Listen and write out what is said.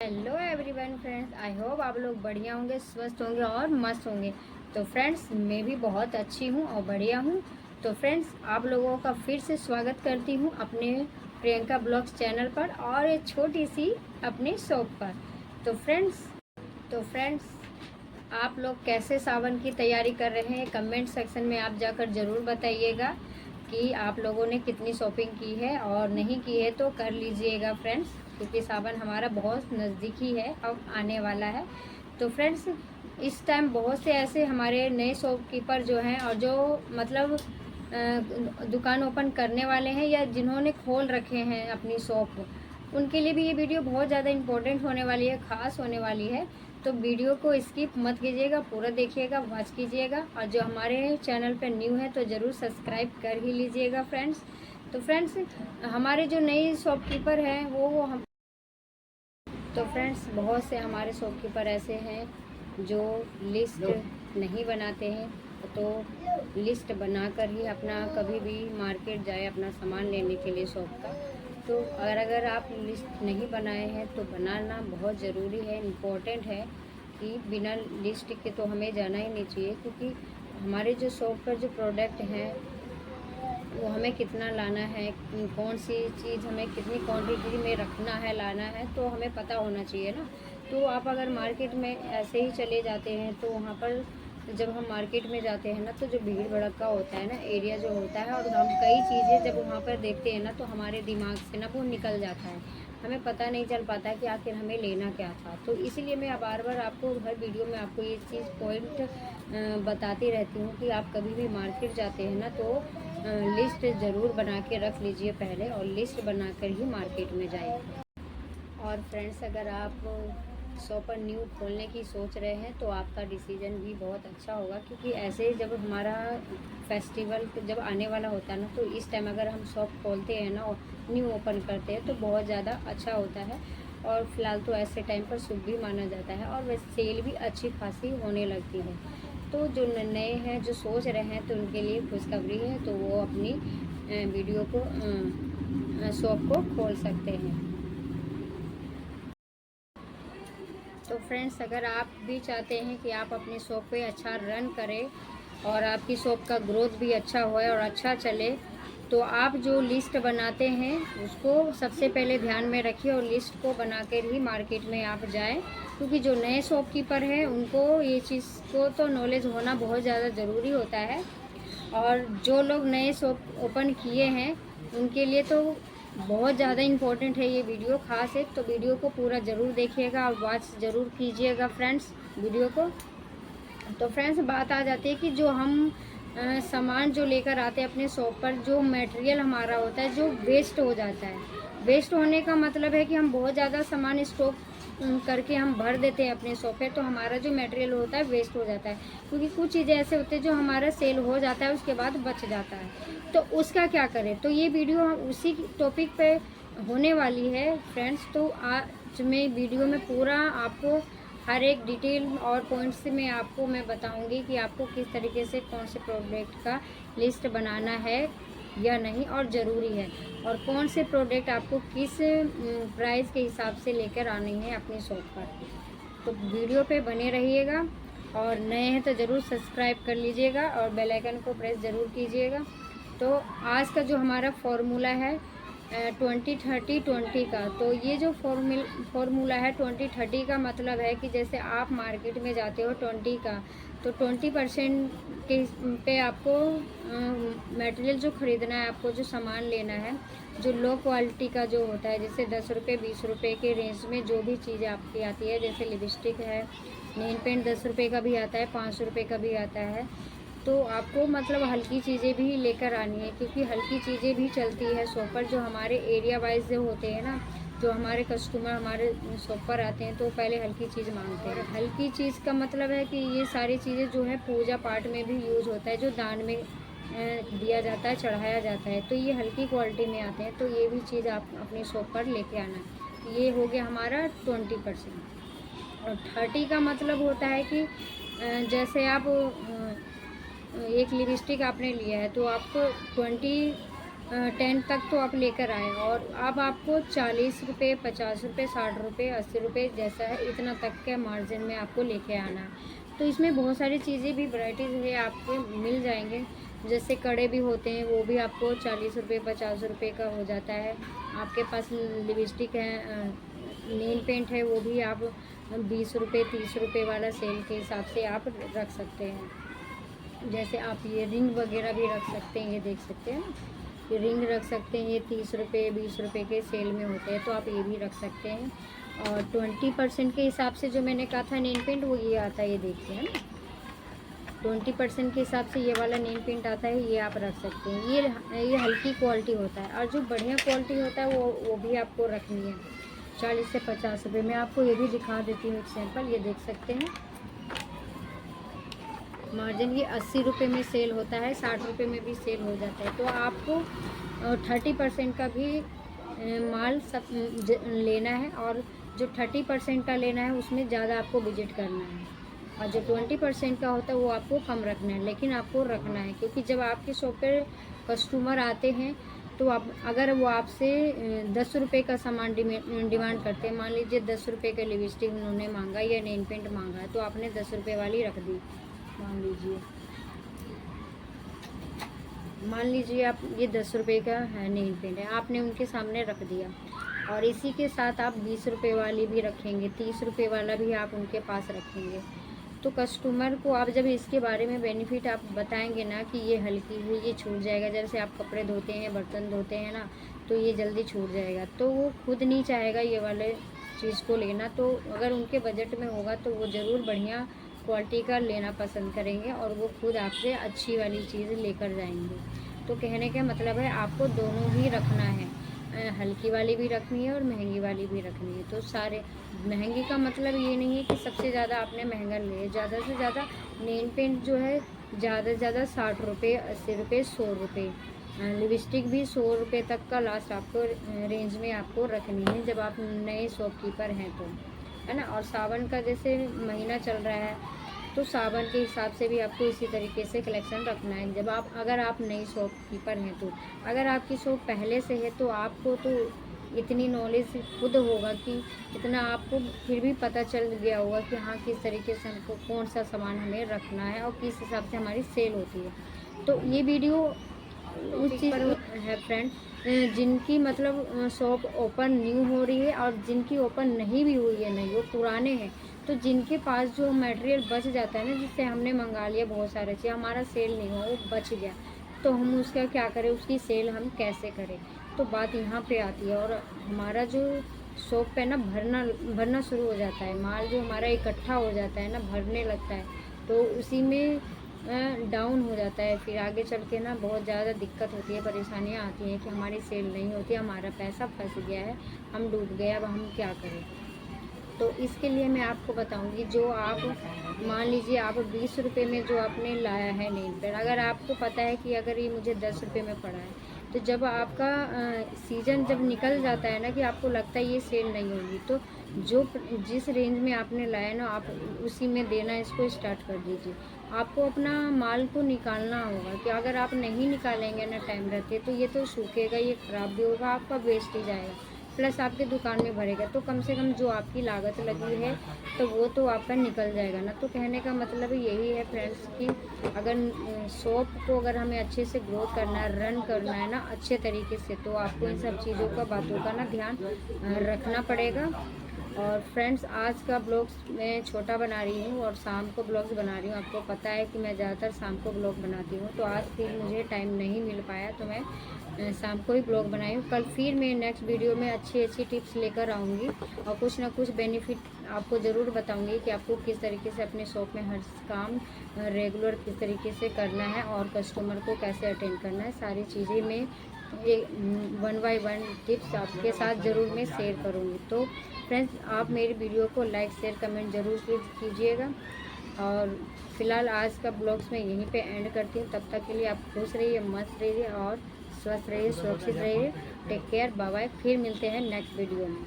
Hello everyone friends, I hope आप लोग बढ़िया होंगे, स्वस्थ होंगे और मस्त होंगे। तो फ्रेंड्स, मैं भी बहुत अच्छी हूँ और बढ़िया हूँ। तो फ्रेंड्स, आप लोगों का फिर से स्वागत करती हूँ अपने प्रियंका ब्लॉग्स चैनल पर और एक छोटी सी अपनी शॉप पर। तो फ्रेंड्स आप लोग कैसे सावन की तैयारी कर रहे हैं, कमेंट सेक्शन में आप जाकर ज़रूर बताइएगा कि आप लोगों ने कितनी शॉपिंग की है, और नहीं की है तो कर लीजिएगा फ्रेंड्स, क्योंकि सावन हमारा बहुत नज़दीकी है, अब आने वाला है। तो फ्रेंड्स, इस टाइम बहुत से ऐसे हमारे नए शॉपकीपर जो हैं और जो मतलब दुकान ओपन करने वाले हैं या जिन्होंने खोल रखे हैं अपनी शॉप, उनके लिए भी ये वीडियो बहुत ज़्यादा इम्पोर्टेंट होने वाली है, ख़ास होने वाली है। तो वीडियो को स्किप मत कीजिएगा, पूरा देखिएगा, वॉच कीजिएगा। और जो हमारे चैनल पर न्यू है तो ज़रूर सब्सक्राइब कर ही लीजिएगा फ्रेंड्स। तो फ्रेंड्स, हमारे जो नए शॉपकीपर हैं वो हम तो फ्रेंड्स, बहुत से हमारे शॉपकीपर ऐसे हैं जो लिस्ट नहीं बनाते हैं। तो लिस्ट बनाकर ही अपना कभी भी मार्केट जाए अपना सामान लेने के लिए शॉप का। तो अगर आप लिस्ट नहीं बनाए हैं तो बनाना बहुत ज़रूरी है, इम्पोर्टेंट है कि बिना लिस्ट के तो हमें जाना ही नहीं चाहिए, क्योंकि हमारे जो शॉप पर जो प्रोडक्ट हैं वो हमें कितना लाना है, कौन सी चीज़ हमें कितनी क्वांटिटी में रखना है, लाना है, तो हमें पता होना चाहिए ना। तो आप अगर मार्केट में ऐसे ही चले जाते हैं तो वहाँ पर जब हम मार्केट में जाते हैं ना, तो जो भीड़ भड़का होता है ना, एरिया जो होता है, और हम कई चीज़ें जब वहाँ पर देखते हैं ना तो हमारे दिमाग से ना वो निकल जाता है, हमें पता नहीं चल पाता कि आखिर हमें लेना क्या था। तो इसीलिए मैं बार बार आपको हर वीडियो में आपको ये चीज़ पॉइंट बताती रहती हूँ कि आप कभी भी मार्केट जाते हैं ना तो लिस्ट ज़रूर बना के रख लीजिए पहले, और लिस्ट बनाकर ही मार्केट में जाइए। और फ्रेंड्स, अगर आप शॉप पर न्यू खोलने की सोच रहे हैं तो आपका डिसीजन भी बहुत अच्छा होगा, क्योंकि ऐसे ही जब हमारा फेस्टिवल जब आने वाला होता है ना, तो इस टाइम अगर हम शॉप खोलते हैं ना, न्यू ओपन करते हैं, तो बहुत ज़्यादा अच्छा होता है। और फिलहाल तो ऐसे टाइम पर शुभ भी माना जाता है, और वैसे सेल भी अच्छी खासी होने लगती है। तो जो नए हैं, जो सोच रहे हैं, तो उनके लिए खुशखबरी है, तो वो अपनी वीडियो को शॉप को खोल सकते हैं। तो फ्रेंड्स, अगर आप भी चाहते हैं कि आप अपनी शॉप पे अच्छा रन करें और आपकी शॉप का ग्रोथ भी अच्छा होए और अच्छा चले, तो आप जो लिस्ट बनाते हैं उसको सबसे पहले ध्यान में रखिए और लिस्ट को बनाकर ही मार्केट में आप जाएं, क्योंकि जो नए शॉपकीपर हैं उनको ये चीज़ को तो नॉलेज होना बहुत ज़्यादा ज़रूरी होता है। और जो लोग नए शॉप ओपन किए हैं उनके लिए तो बहुत ज़्यादा इम्पोर्टेंट है ये वीडियो, खास है। तो वीडियो को पूरा ज़रूर देखिएगा और वॉच ज़रूर कीजिएगा फ्रेंड्स वीडियो को। तो फ्रेंड्स, बात आ जाती है कि जो हम सामान जो लेकर आते हैं अपने शॉप पर, जो मटेरियल हमारा होता है जो वेस्ट हो जाता है। वेस्ट होने का मतलब है कि हम बहुत ज़्यादा सामान स्टॉक करके हम भर देते हैं अपने शॉप पे, तो हमारा जो मटेरियल होता है वेस्ट हो जाता है, क्योंकि कुछ चीज़ें ऐसे होते हैं जो हमारा सेल हो जाता है उसके बाद बच जाता है। तो उसका क्या करें, तो ये वीडियो हम उसी टॉपिक पे होने वाली है फ्रेंड्स। तो आज मैं वीडियो में पूरा आपको हर एक डिटेल और पॉइंट से मैं बताऊंगी कि आपको किस तरीके से कौन से प्रोडक्ट का लिस्ट बनाना है या नहीं और ज़रूरी है, और कौन से प्रोडक्ट आपको किस प्राइस के हिसाब से लेकर आनी है अपनी शॉप पर। तो वीडियो पे बने रहिएगा, और नए हैं तो ज़रूर सब्सक्राइब कर लीजिएगा और बेल आइकन को प्रेस ज़रूर कीजिएगा। तो आज का जो हमारा फॉर्मूला है 20-30-20 का, तो ये जो फॉर्मूला है 20-30 का मतलब है कि जैसे आप मार्केट में जाते हो 20 का, तो 20% के पे आपको मटेरियल जो ख़रीदना है, आपको जो सामान लेना है, जो लो क्वालिटी का जो होता है, जैसे 10 रुपये 20 रुपये के रेंज में जो भी चीज़ आपकी आती है, जैसे लिपस्टिक है, नेल पेंट 10 रुपये का भी आता है, 5 रुपये का भी आता है। तो आपको मतलब हल्की चीज़ें भी लेकर आनी है, क्योंकि हल्की चीज़ें भी चलती है शॉप पर। जो हमारे एरिया वाइज जो होते हैं ना, जो हमारे कस्टमर हमारे शॉप पर आते हैं तो पहले हल्की चीज़ मांगते हैं। हल्की चीज़ का मतलब है कि ये सारी चीज़ें जो है पूजा पाठ में भी यूज़ होता है, जो दान में दिया जाता है, चढ़ाया जाता है, तो ये हल्की क्वालिटी में आते हैं। तो ये भी चीज़ आप अपनी शॉप पर लेके आना है। ये हो गया हमारा 20%। और 30 का मतलब होता है कि जैसे आप एक लिपस्टिक आपने लिया है तो आपको 20 10 तक तो आप लेकर आए, और अब आपको 40 रुपये, 50 रुपये, 60 रुपये, 80 रुपये जैसा है इतना तक के मार्जिन में आपको लेके आना है। तो इसमें बहुत सारी चीज़ें भी वैराइटीज़ है आपको मिल जाएंगे, जैसे कड़े भी होते हैं, वो भी आपको 40 रुपये, 50 रुपये का हो जाता है। आपके पास लिपस्टिक है, नेल पेंट है, वो भी आप 20 रुपये, 30 रुपये वाला सेल के हिसाब से आप रख सकते हैं। जैसे आप ये रिंग वगैरह भी रख सकते हैं, ये देख सकते हैं ना, ये रिंग रख सकते हैं, ये 30 रुपये, 20 रुपये के सेल में होते हैं, तो आप ये भी रख सकते हैं। और 20% के हिसाब से जो मैंने कहा था नेल पेंट, वो ये आता है, ये देखिए है ना, 20% के हिसाब से ये वाला नेल पेंट आता है, ये आप रख सकते हैं। ये हल्की क्वालिटी होता है, और जो बढ़िया क्वालिटी होता है वो भी आपको रखनी है 40 से 50 रुपये। मैं आपको ये भी दिखा देती हूँ एक सैंपल, ये देख सकते हैं। मार्जिन ये 80 रुपये में सेल होता है, 60 रुपये में भी सेल हो जाता है। तो आपको 30% का भी माल सब लेना है, और जो 30% का लेना है उसमें ज़्यादा आपको विजिट करना है, और जो 20% का होता है वो आपको कम रखना है, लेकिन आपको रखना है, क्योंकि जब आपके शॉप पर कस्टमर आते हैं तो आप अगर वो आपसे 10 रुपये का सामान डिमांड करते हैं, मान लीजिए 10 रुपये का लिपस्टिक उन्होंने मांगा या नेल पेंट मांगा है, तो आपने 10 रुपये वाली रख दी। मान लीजिए आप ये 10 रुपये का है नेल पेंट है, आपने उनके सामने रख दिया, और इसी के साथ आप 20 रुपये वाली भी रखेंगे, 30 रुपये वाला भी आप उनके पास रखेंगे। तो कस्टमर को आप जब इसके बारे में बेनिफिट आप बताएंगे ना कि ये हल्की है, ये छूट जाएगा, जैसे आप कपड़े धोते हैं, बर्तन धोते हैं ना, तो ये जल्दी छूट जाएगा, तो वो खुद नहीं चाहेगा ये वाले चीज़ को लेना। तो अगर उनके बजट में होगा तो वो ज़रूर बढ़िया क्वालिटी का लेना पसंद करेंगे, और वो खुद आपसे अच्छी वाली चीज़ लेकर जाएंगे। तो कहने का मतलब है आपको दोनों ही रखना है, हल्की वाली भी रखनी है और महंगी वाली भी रखनी है। तो सारे महंगी का मतलब ये नहीं है कि सबसे ज़्यादा आपने महंगा ले, ज़्यादा से ज़्यादा नेल पेंट जो है ज़्यादा से ज़्यादा 60 रुपये, 80 रुपये, 100 रुपये, लिपस्टिक भी 100 रुपये तक का लास्ट आपको रेंज में आपको रखनी है जब आप नए शॉपकीपर हैं तो, है ना। और सावन का जैसे महीना चल रहा है, तो सावन के हिसाब से भी आपको इसी तरीके से कलेक्शन रखना है जब आप अगर आप नई शॉपकीपर हैं तो। अगर आपकी शॉप पहले से है तो आपको तो इतनी नॉलेज खुद होगा कि इतना आपको फिर भी पता चल गया होगा कि हाँ किस तरीके से हमको कौन सा सामान हमें रखना है और किस हिसाब से हमारी सेल होती है। तो ये वीडियो उस चीज़ पर है फ्रेंड, जिनकी मतलब शॉप ओपन न्यू हो रही है और जिनकी ओपन नहीं भी हुई है, नहीं वो पुराने हैं, तो जिनके पास जो मटेरियल बच जाता है ना, जिससे हमने मंगा लिया बहुत सारे चीज़, हमारा सेल नहीं हुआ, वो बच गया, तो हम उसका क्या करें, उसकी सेल हम कैसे करें। तो बात यहाँ पे आती है, और हमारा जो शॉप पे ना भरना शुरू हो जाता है, माल जो हमारा इकट्ठा हो जाता है ना, भरने लगता है, तो उसी में डाउन हो जाता है। फिर आगे चल के ना बहुत ज़्यादा दिक्कत होती है, परेशानियाँ आती हैं कि हमारी सेल नहीं होती, हमारा पैसा फंस गया है, हम डूब गए, अब हम क्या करें। तो इसके लिए मैं आपको बताऊंगी, जो आप मान लीजिए आप 20 रुपये में जो आपने लाया है नेल पेंट, अगर आपको पता है कि अगर ये मुझे 10 रुपये में पड़ा है, तो जब आपका सीज़न जब निकल जाता है ना कि आपको लगता है ये सेल नहीं होगी, तो जिस रेंज में आपने लाया ना, आप उसी में देना इसको स्टार्ट कर दीजिए। आपको अपना माल को निकालना होगा, कि अगर आप नहीं निकालेंगे ना टाइम रहते, तो ये तो सूखेगा, ये ख़राब भी होगा, आपका वेस्ट ही जाएगा, प्लस आपके दुकान में भरेगा, तो कम से कम जो आपकी लागत लगी है तो वो तो आपका निकल जाएगा ना। तो कहने का मतलब यही है फ्रेंड्स कि अगर शॉप को अगर हमें अच्छे से ग्रो करना है, रन करना है ना अच्छे तरीके से, तो आपको इन सब चीज़ों का, बातों का ना ध्यान रखना पड़ेगा। और फ्रेंड्स, आज का ब्लॉग्स मैं छोटा बना रही हूँ और शाम को ब्लॉग्स बना रही हूँ। आपको पता है कि मैं ज़्यादातर शाम को ब्लॉग बनाती हूँ, तो आज फिर मुझे टाइम नहीं मिल पाया, तो मैं शाम को ही ब्लॉग बनाई हूँ। कल फिर मैं नेक्स्ट वीडियो में अच्छी टिप्स लेकर आऊँगी, और कुछ ना कुछ बेनिफिट आपको ज़रूर बताऊँगी कि आपको किस तरीके से अपने शॉप में हर काम रेगुलर किस तरीके से करना है, और कस्टमर को कैसे अटेंड करना है। सारी चीज़ें मैं 1 बाय 1 टिप्स आपके साथ ज़रूर मैं शेयर करूँगी। तो फ्रेंड्स, आप मेरी वीडियो को लाइक शेयर कमेंट ज़रूर कीजिएगा। और फिलहाल आज का ब्लॉग्स मैं यहीं पे एंड करती हूँ। तब तक के लिए आप खुश रहिए, मस्त रहिए और स्वस्थ रहिए, सुरक्षित रहिए। Take care, bye bye. फिर मिलते हैं नेक्स्ट वीडियो में।